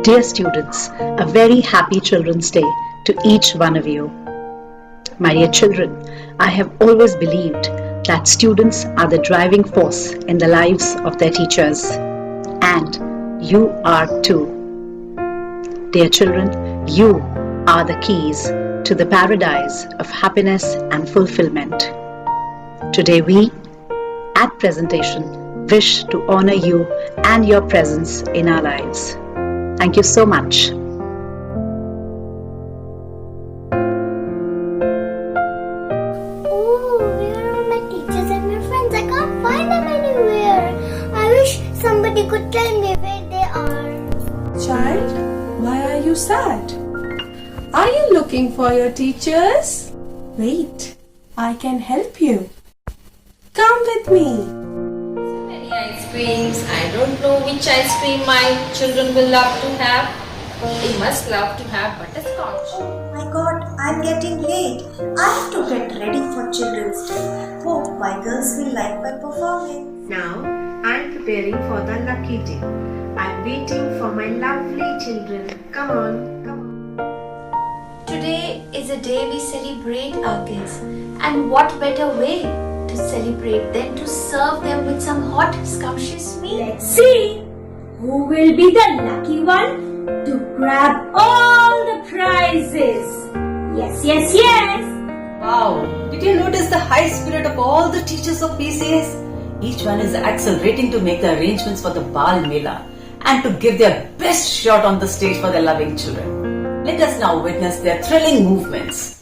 Dear students, a very happy Children's Day to each one of you. My dear children, I have always believed that students are the driving force in the lives of their teachers, and you are too. Dear children, you are the keys to the paradise of happiness and fulfillment. Today we, at Presentation, wish to honor you and your presence in our lives. Thank you so much. Oh, where are my teachers and my friends? I can't find them anywhere. I wish somebody could tell me where they are. Child, why are you sad? Are you looking for your teachers? Wait, I can help you. Come with me. So many ice creams. I don't know which ice cream my children will love to have. They must love to have butterscotch. Oh my god, I'm getting late. I have to get ready for Children's Day. Hope my girls will like my performance. Now, I'm preparing for the lucky day. I'm waiting for my lovely children. Come on, come on. Today is a day we celebrate our kids, and what better way to celebrate than to serve them with some hot, scrumptious meal? Let's see who will be the lucky one to grab all the prizes. Yes. Wow! Did you notice the high spirit of all the teachers of PCS? Each one is accelerating to make the arrangements for the Bal Mela and to give their best shot on the stage for their loving children. Let us now witness their thrilling movements.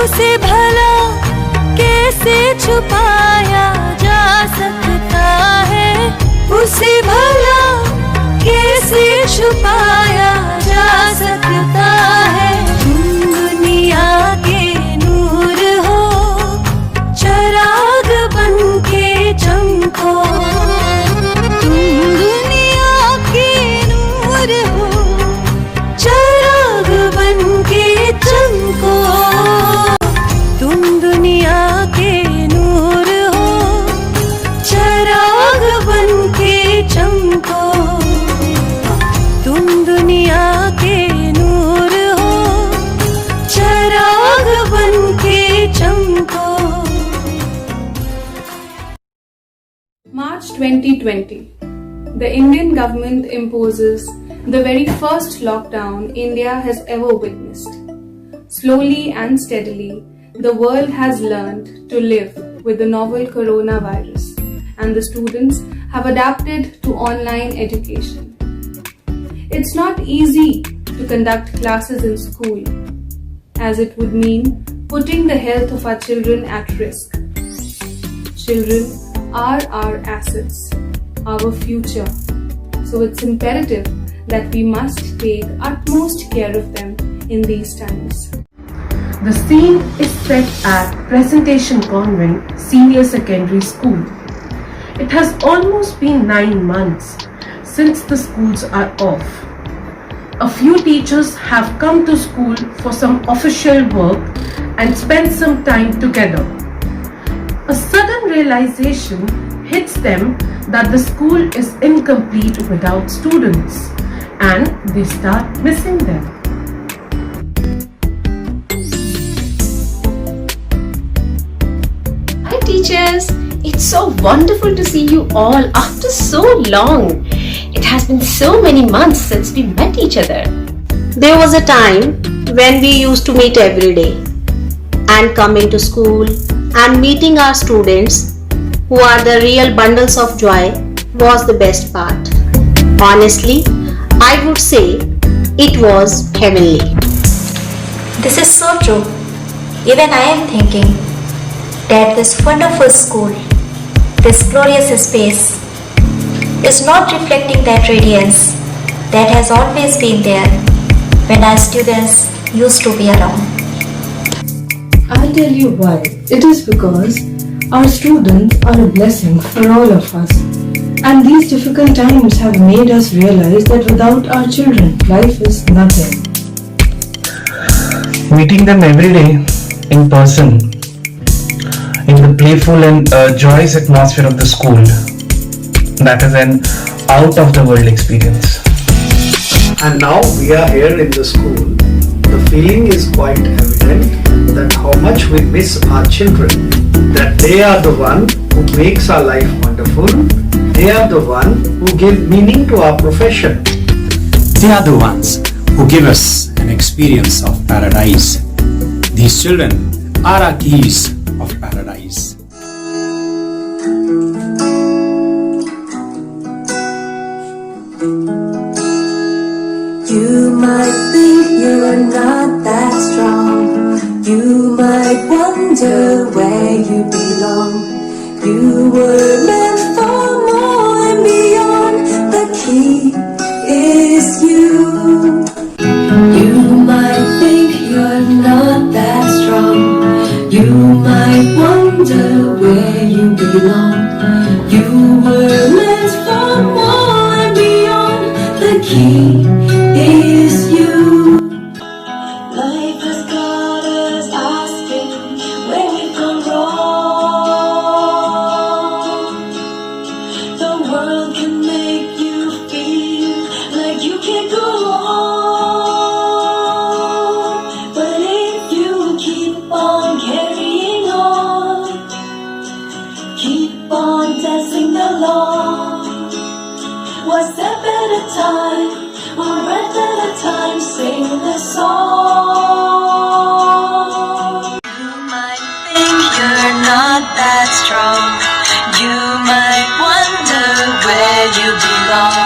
उसे भला कैसे छुपाया जा सकता है, उसे भला कैसे छुपाया जा सकता है। तुम दुनिया के नूर हो, चिराग बन के चमको। तुम दुनिया के नूर हो, चिराग बन के चमको। तुम दुनिया के नूर हो, चिराग बन के चमको। तुम दुनिया के नूर हो, चिराग बन के चमको। March 2020, the Indian government imposes the very first lockdown India has ever witnessed. Slowly and steadily, the world has learned to live with the novel coronavirus, and the students have adapted to online education. It's not easy to conduct classes in school, as it would mean putting the health of our children at risk. Children are our assets, our future, so it's imperative that we must take utmost care of them in these times. The scene is set at Presentation Convent Senior Secondary School. It has almost been 9 months since the schools are off. A few some teachers have come to school for some official work and spent some time together. A sudden realization hits them that the school is incomplete without students, and they start missing them. Hi teachers, it's so wonderful to see you all after so long. It has been so many months since we met each other. There was a time when we used to meet every day, and coming to school and meeting our students, who are the real bundles of joy, was the best part. Honestly, I would say it was heavenly. This is so true. Even I am thinking that this wonderful school, this glorious space, is not reflecting that radiance that has always been there when our students used to be around. I'll tell you why. It is because our students are a blessing for all of us. And these difficult times have made us realize that without our children, life is nothing. Meeting them every day in person, in the playful and joyous atmosphere of the school, that is an out-of-the-world experience. And now we are here in the school. The feeling is quite evident that how much we miss our children, that they are the one who makes our life wonderful, they are the one who give meaning to our profession. They are the ones who give us an experience of paradise. These children are our keys of paradise. You might think you're not that strong. You might wonder where you belong. You were meant for more and beyond. The key is you. You might think you're not that strong. You might wonder where you belong. You were meant for more and beyond. The key is you. Life has got us asking where we've gone wrong. The world can make you feel like you can't go on. But if you keep on carrying on, keep on dancing along, one step at a time, one breath at a time, sing the song. You might think you're not that strong. You might wonder where you belong.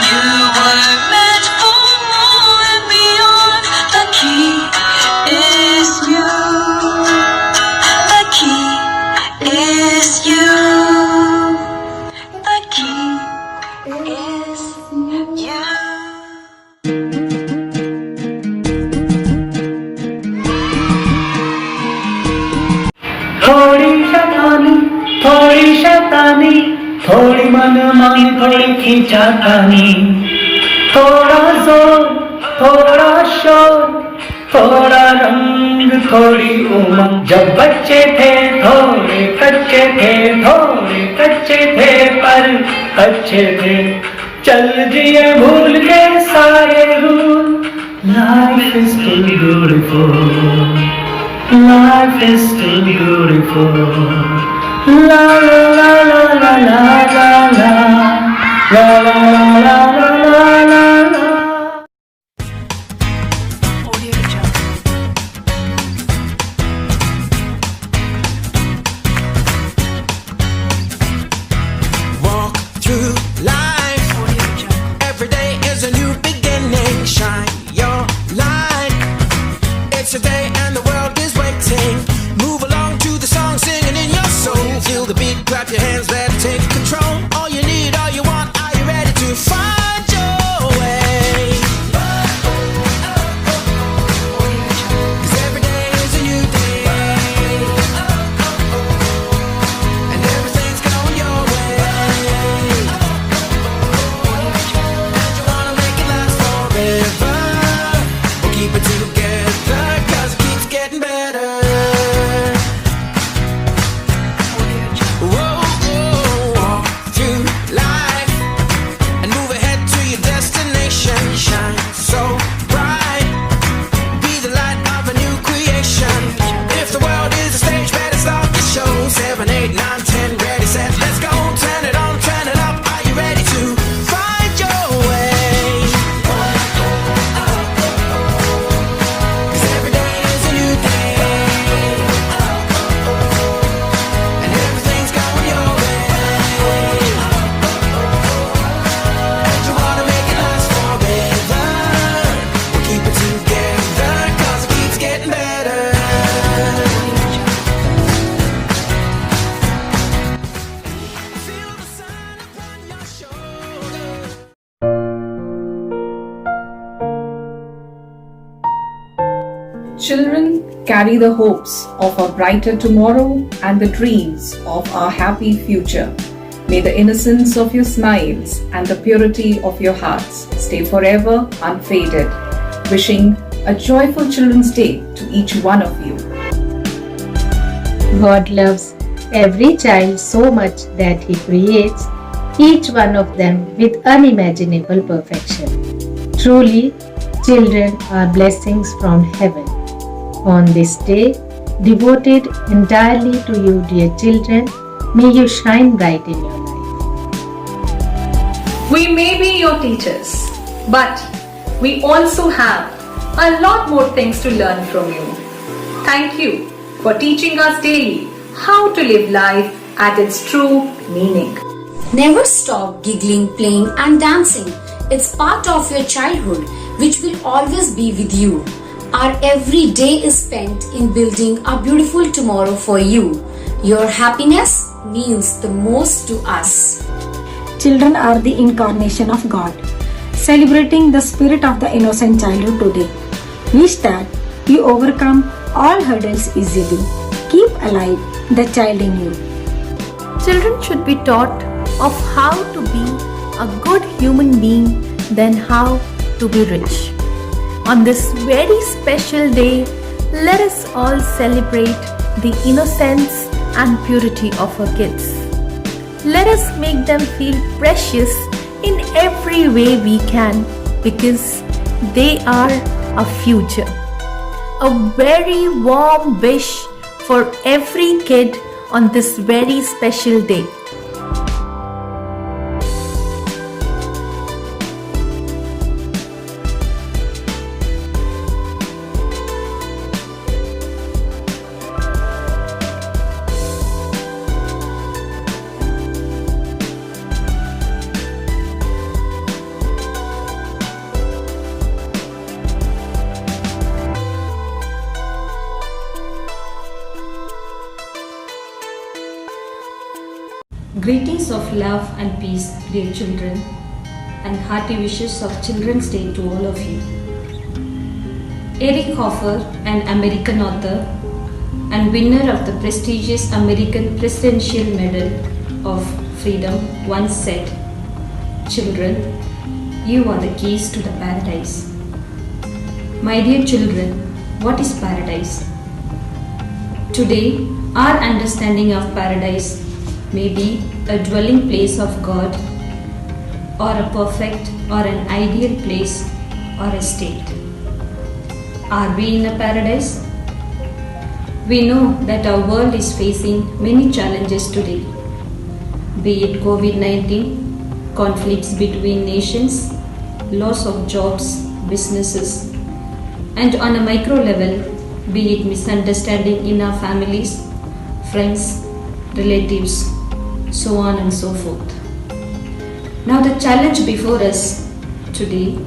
You were meant for more and beyond. The key is you. The key is you. The key is you. थोड़ी शैतानी, थोड़ी मनमानी, थोड़ी खींचातानी, थोड़ा जोर, थोड़ा शोर, थोड़ा रंग, थोड़ी उमंग। जब बच्चे थे थोड़े कच्चे थे, थोड़े कच्चे थे पर अच्छे थे, चल जिए भूल के सारे rule. Life is still beautiful. Life is still beautiful. La la la la la la la la la la la la la la. Walk through life. Every day is a new beginning. Shine your light. It's a day and the world is waiting. Move along to the song, singing in your soul. Feel the beat, clap your hands, let it take control. All you need, all you want, are you ready to find your way? 'Cause every day is a new day. And everything's going your way. And you wanna make it last forever. Children carry the hopes of a brighter tomorrow and the dreams of a happy future. May the innocence of your smiles and the purity of your hearts stay forever unfaded. Wishing a joyful Children's Day to each one of you. God loves every child so much that He creates each one of them with unimaginable perfection. Truly, children are blessings from heaven. On this day, devoted entirely to you, dear children, may you shine bright in your life. We may be your teachers, but we also have a lot more things to learn from you. Thank you for teaching us daily how to live life at its true meaning. Never stop giggling, playing and dancing. It's part of your childhood which will always be with you. Our every day is spent in building a beautiful tomorrow for you. Your happiness means the most to us. Children are the incarnation of God, celebrating the spirit of the innocent childhood today. Wish that you overcome all hurdles easily. Keep alive the child in you. Children should be taught of how to be a good human being than how to be rich. On this very special day, let us all celebrate the innocence and purity of our kids. Let us make them feel precious in every way we can, because they are our future. A very warm wish for every kid on this very special day. Greetings of love and peace, dear children, and hearty wishes of Children's Day to all of you. Eric Hoffer, an American author and winner of the prestigious American Presidential Medal of Freedom, once said, "Children, you are the keys to the paradise." My dear children, what is paradise? Today, our understanding of paradise may be a dwelling place of God, or a perfect or an ideal place or a state. Are we in a paradise? We know that our world is facing many challenges today, be it COVID-19, conflicts between nations, loss of jobs, businesses, and on a micro level, be it misunderstanding in our families, friends, relatives, so on and so forth. Now the challenge before us today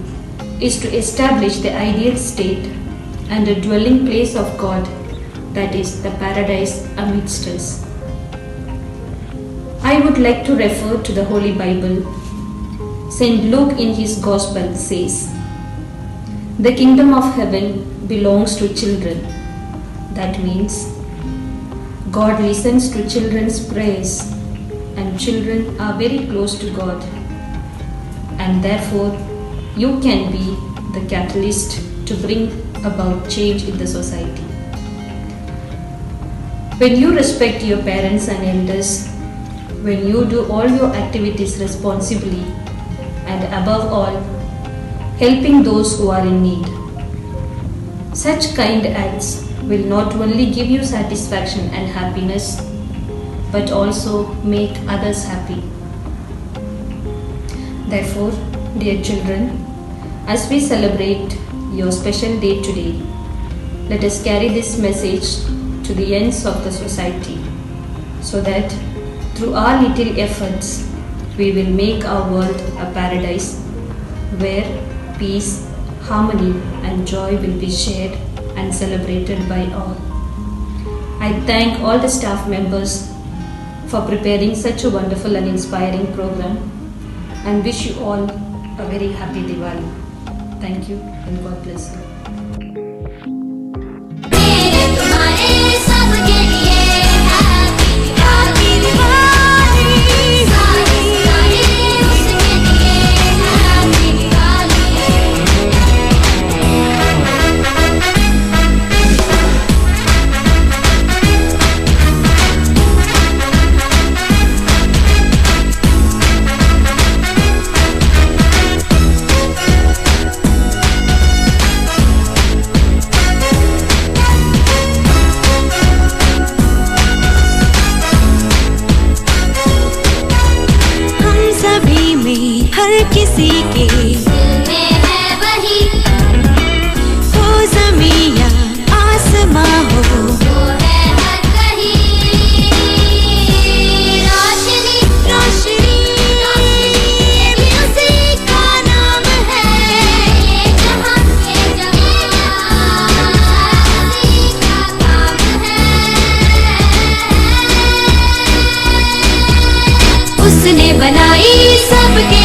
is to establish the ideal state and a dwelling place of God, that is the paradise amidst us. I would like to refer to the Holy Bible. Saint Luke in his Gospel says, "The kingdom of heaven belongs to children." That means God listens to children's prayers, and children are very close to God, and therefore you can be the catalyst to bring about change in the society. When you respect your parents and elders, when you do all your activities responsibly, and above all, helping those who are in need, such kind acts will not only give you satisfaction and happiness, but also make others happy. Therefore, dear children, as we celebrate your special day today, let us carry this message to the ends of the society, so that through our little efforts, we will make our world a paradise where peace, harmony and joy will be shared and celebrated by all. I thank all the staff members for preparing such a wonderful and inspiring program, and wish you all a very happy Diwali. Thank you and God bless you. सबके